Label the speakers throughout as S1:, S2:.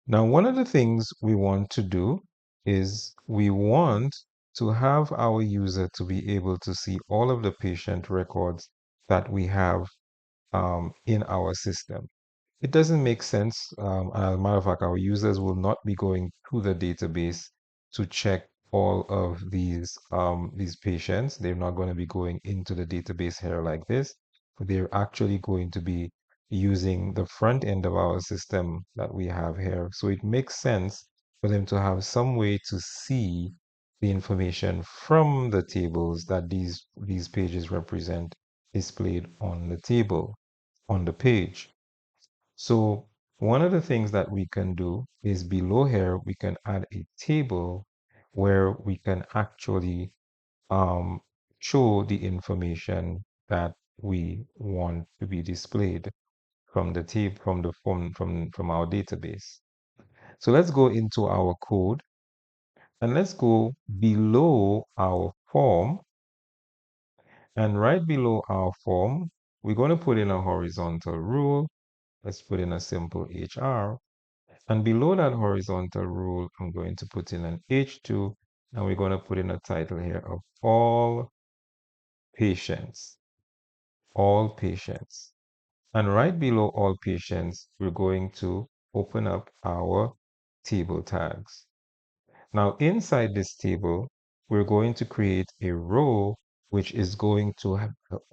S1: Now, one of the things we want to do is we want to have our user to be able to see all of the patient records that we have in our system. It doesn't make sense. As a matter of fact, our users will not be going to the database to check all of these patients. They're not going to be going into the database here like this. They're actually going to be using the front end of our system that we have here. So it makes sense for them to have some way to see the information from the tables that these pages represent displayed on the table, on the page. So one of the things that we can do is below here, we can add a table where we can actually um, show the information that we want to be displayed from the table from our database. So let's go into our code and let's go below our form, and right below our form, we're going to put in a horizontal rule. Let's put in a simple HR. And below that horizontal rule, I'm going to put in an H2, and we're going to put in a title here of all patients, all patients. And right below all patients, we're going to open up our table tags. Now, inside this table, we're going to create a row which is going to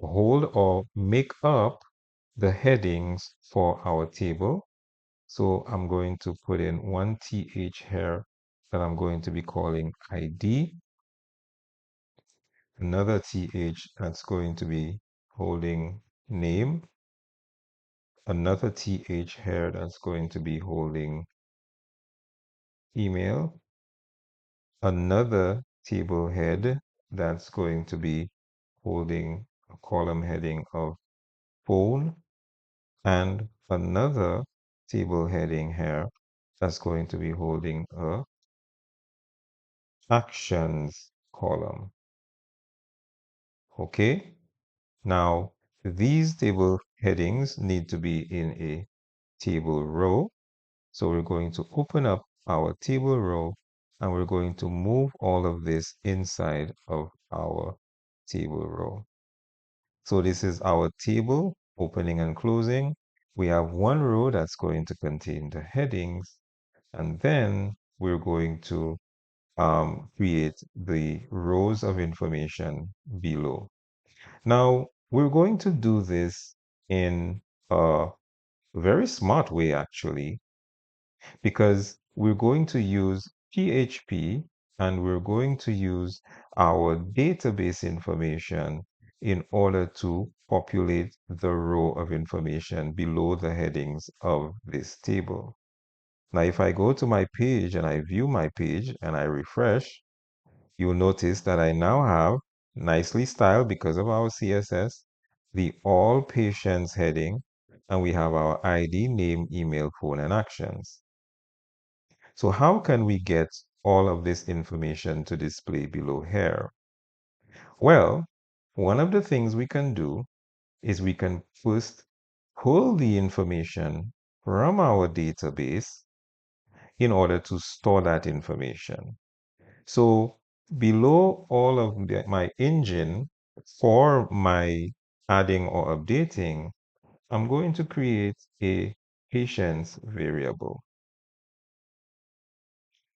S1: hold or make up the headings for our table. So I'm going to put in one TH here that I'm going to be calling ID, another TH that's going to be holding name, another TH here that's going to be holding email, another table head that's going to be holding a column heading of phone, and another table heading here that's going to be holding a actions column. Okay, now these table headings need to be in a table row. So we're going to open up our table row and we're going to move all of this inside of our table row. So this is our table opening and closing. We have one row that's going to contain the headings, and then we're going to create the rows of information below. Now, we're going to do this in a very smart way, actually, because we're going to use PHP and we're going to use our database information in order to populate the row of information below the headings of this table. Now, if I go to my page and I view my page and I refresh, you'll notice that I now have, nicely styled because of our CSS, the all patients heading, and we have our ID, name, email, phone, and actions. So how can we get all of this information to display below here? Well, one of the things we can do is we can first pull the information from our database in order to store that information. So below all of my engine for my adding or updating, I'm going to create a patients variable.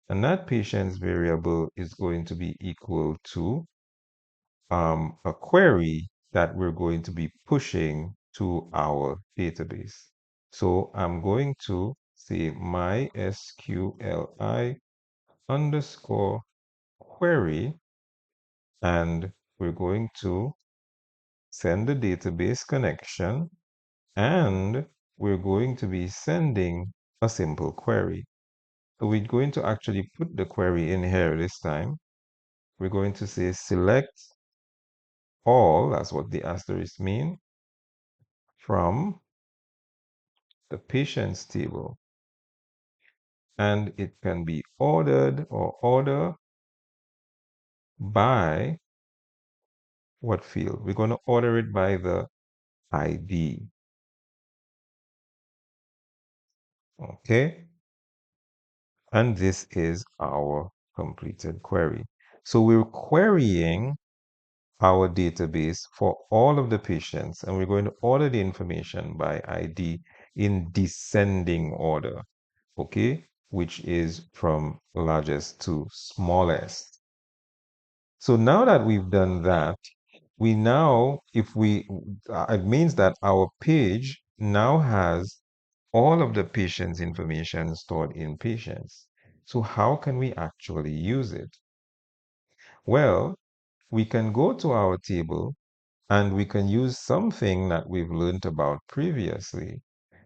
S1: And that patients variable is going to be equal to a query that we're going to be pushing to our database. So I'm going to say MySQLi underscore query, and we're going to send the database connection, and we're going to be sending a simple query. So we're going to actually put the query in here this time. We're going to say select all, that's what the asterisk mean, from the patients table. And it can be ordered or order by what field? We're going to order it by the ID. Okay. And this is our completed query. So we're querying our database for all of the patients, and we're going to order the information by ID in descending order, okay, which is from largest to smallest. So now that we've done that, we now, if we, it means that our page now has all of the patient's information stored in patients. So how can we actually use it? Well, we can go to our table and we can use something that we've learned about previously,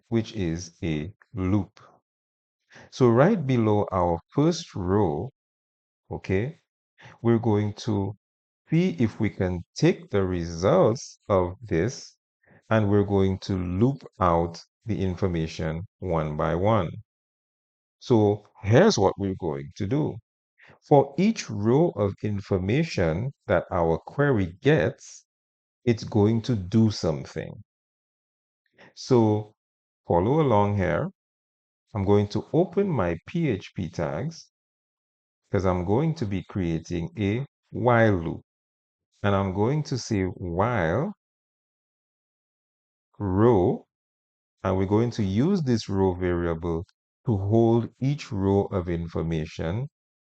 S1: which is a loop. So right below our first row, okay, we're going to see if we can take the results of this and we're going to loop out the information one by one. So here's what we're going to do. For each row of information that our query gets, it's going to do something. So follow along here. I'm going to open my PHP tags because I'm going to be creating a while loop. And I'm going to say while row, and we're going to use this row variable to hold each row of information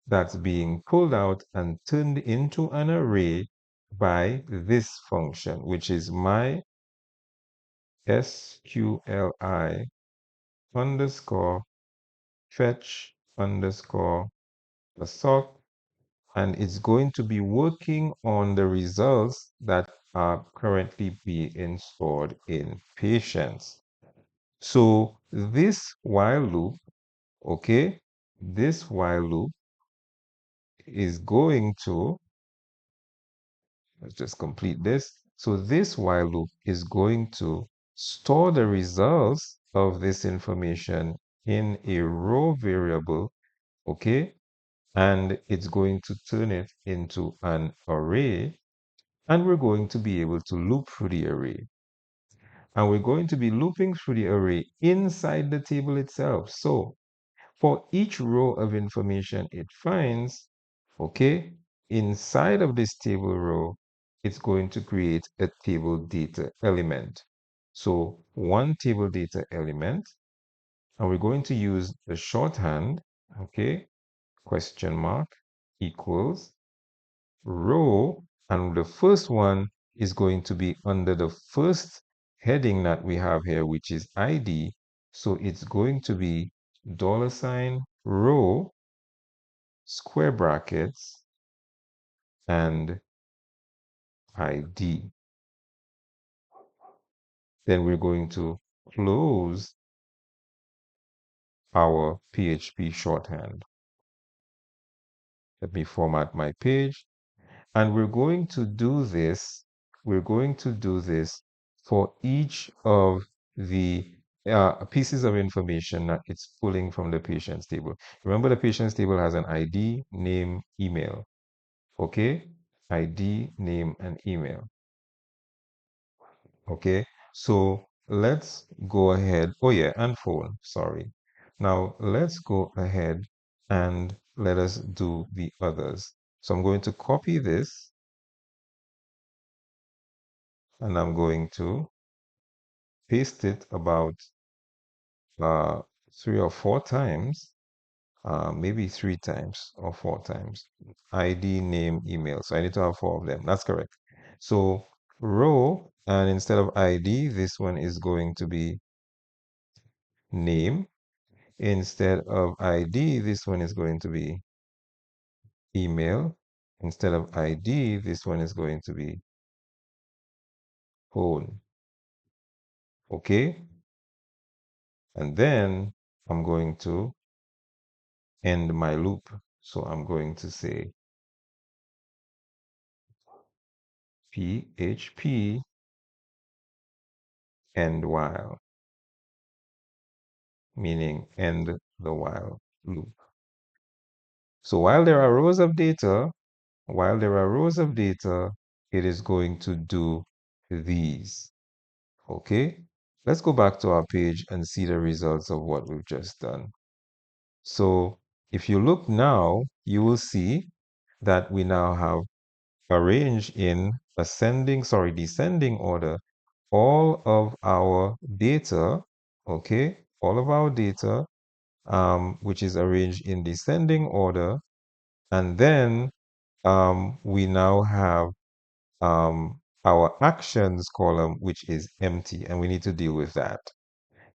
S1: that's being pulled out and turned into an array by this function, which is my SQLi underscore fetch underscore assoc, and it's going to be working on the results that are currently being stored in patients. So this while loop, okay, this while loop is going to, let's just complete this. So this while loop is going to store the results of this information in a row variable, okay? And it's going to turn it into an array, and we're going to be able to loop through the array. And we're going to be looping through the array inside the table itself. So for each row of information it finds, okay, inside of this table row, it's going to create a table data element. So one table data element, and we're going to use the shorthand, okay, question mark equals row, and the first one is going to be under the first heading that we have here, which is ID. So it's going to be $row, square brackets, and ID. Then we're going to close our PHP shorthand. Let me format my page. And we're going to do this for each of the pieces of information that it's pulling from the patient's table. Remember, the patient's table has an ID, name, email. Okay? ID, name, and email. Okay? So let's go ahead. Oh, yeah, and phone. Sorry. Now let's go ahead and let us do the others. So I'm going to copy this and I'm going to paste it about uh, 3 or 4 times, maybe 3 times or 4 times. ID, name, email. So I need to have 4 of them. That's correct. So row, and instead of ID, this one is going to be name. Instead of ID, this one is going to be email. Instead of ID, this one is going to be phone. Okay? And then I'm going to end my loop. So I'm going to say PHP end while, meaning end the while loop. So while there are rows of data, it is going to do these. Okay? Let's go back to our page and see the results of what we've just done. So If you look now, you will see that we now have arranged in descending order all of our data, okay, all of our data, which is arranged in descending order, and then we now have our actions column, which is empty, and we need to deal with that.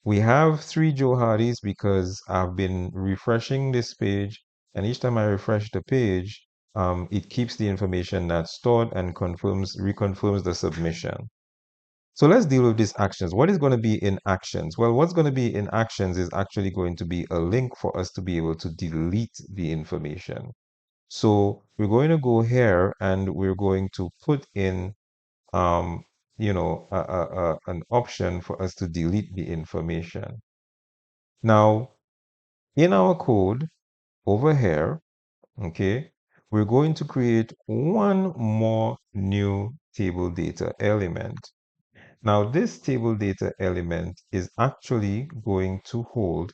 S1: We have three Johadis because I've been refreshing this page, and each time I refresh the page, it keeps the information that's stored and reconfirms the submission. So let's deal with these actions. What is going to be in actions? Well, what's going to be in actions is actually going to be a link for us to be able to delete the information. So we're going to go here and we're going to put in, um, an option for us to delete the information. Now, in our code over here, okay, we're going to create one more new table data element. Now, this table data element is actually going to hold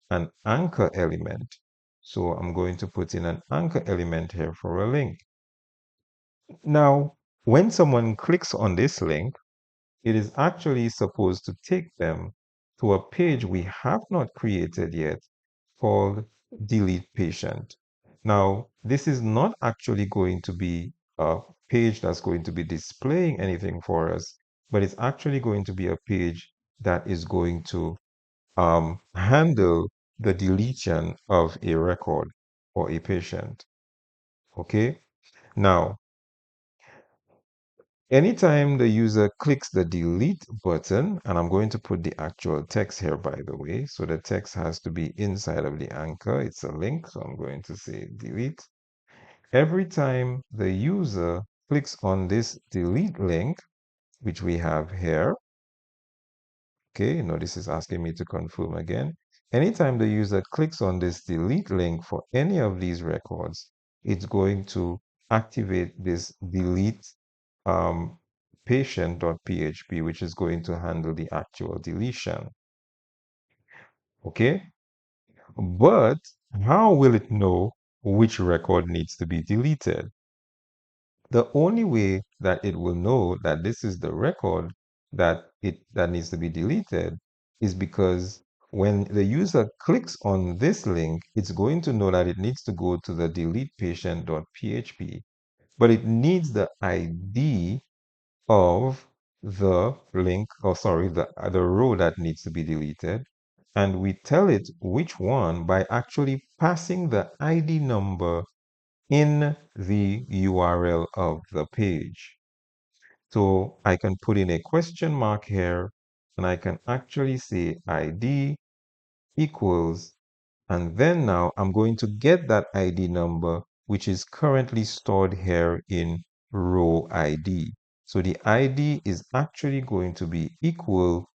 S1: an anchor element. So I'm going to put in an anchor element here for a link. Now, when someone clicks on this link, it is actually supposed to take them to a page we have not created yet called delete patient. Now, this is not actually going to be a page that's going to be displaying anything for us, but it's actually going to be a page that is going to handle the deletion of a record or a patient. Okay? Now, anytime the user clicks the delete button, and I'm going to put the actual text here, by the way, so the text has to be inside of the anchor. It's a link, so I'm going to say delete. Every time the user clicks on this delete link, which we have here, okay, this is asking me to confirm again. Anytime the user clicks on this delete link for any of these records, it's going to activate this delete um, patient.php, which is going to handle the actual deletion. Okay, but how will it know which record needs to be deleted? The only way that it will know that this is the record that needs to be deleted is because when the user clicks on this link, it's going to know that it needs to go to the delete patient.php, but it needs the ID of the link, or sorry, the row that needs to be deleted. And we tell it which one by actually passing the ID number in the URL of the page. So I can put in a question mark here, and I can actually say ID equals, and then now I'm going to get that ID number, which is currently stored here in row ID. So the ID is actually going to be equal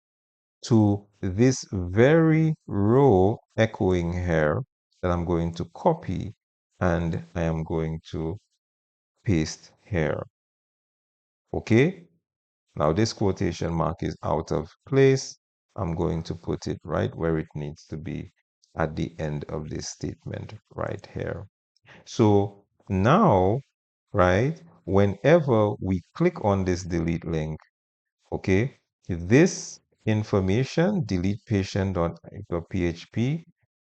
S1: to this very row echoing here that I'm going to copy and I am going to paste here. Okay, now this quotation mark is out of place. I'm going to put it right where it needs to be at the end of this statement right here. So now, right, whenever we click on this delete link, okay, this information, delete patient.php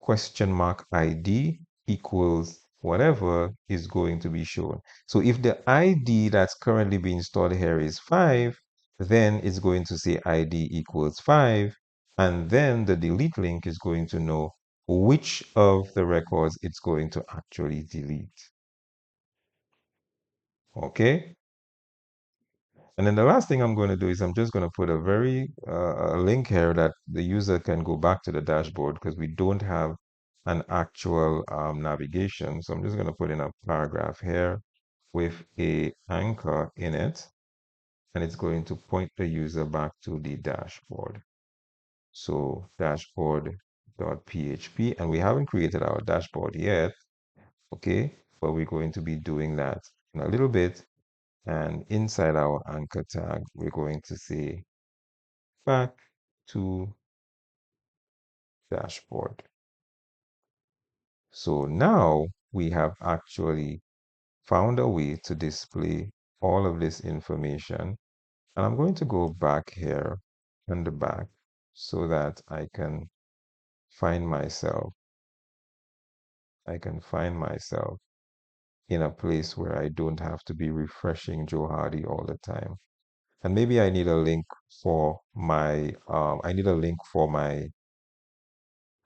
S1: question mark ID equals whatever is going to be shown. So if the ID that's currently being stored here is 5, then it's going to say ID equals 5, and then the delete link is going to know which of the records it's going to actually delete. Okay? And then the last thing I'm going to do is I'm just going to put a very a link here that the user can go back to the dashboard because we don't have an actual navigation. So I'm just going to put in a paragraph here with a anchor in it, and it's going to point the user back to the dashboard. So dashboard.php, and we haven't created our dashboard yet, okay? But we're going to be doing that in a little bit. And inside our anchor tag, we're going to say back to dashboard. So now we have actually found a way to display all of this information. And I'm going to go back here in the back so that find myself, I can find myself in a place where I don't have to be refreshing Joe Hardy all the time. And maybe I need a link for my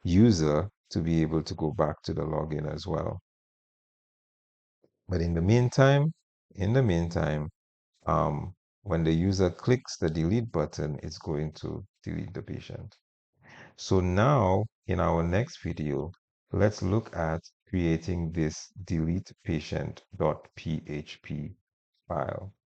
S1: user to be able to go back to the login as well. But in the meantime, when the user clicks the delete button, it's going to delete the patient. So now in our next video, let's look at creating this delete patient.php file.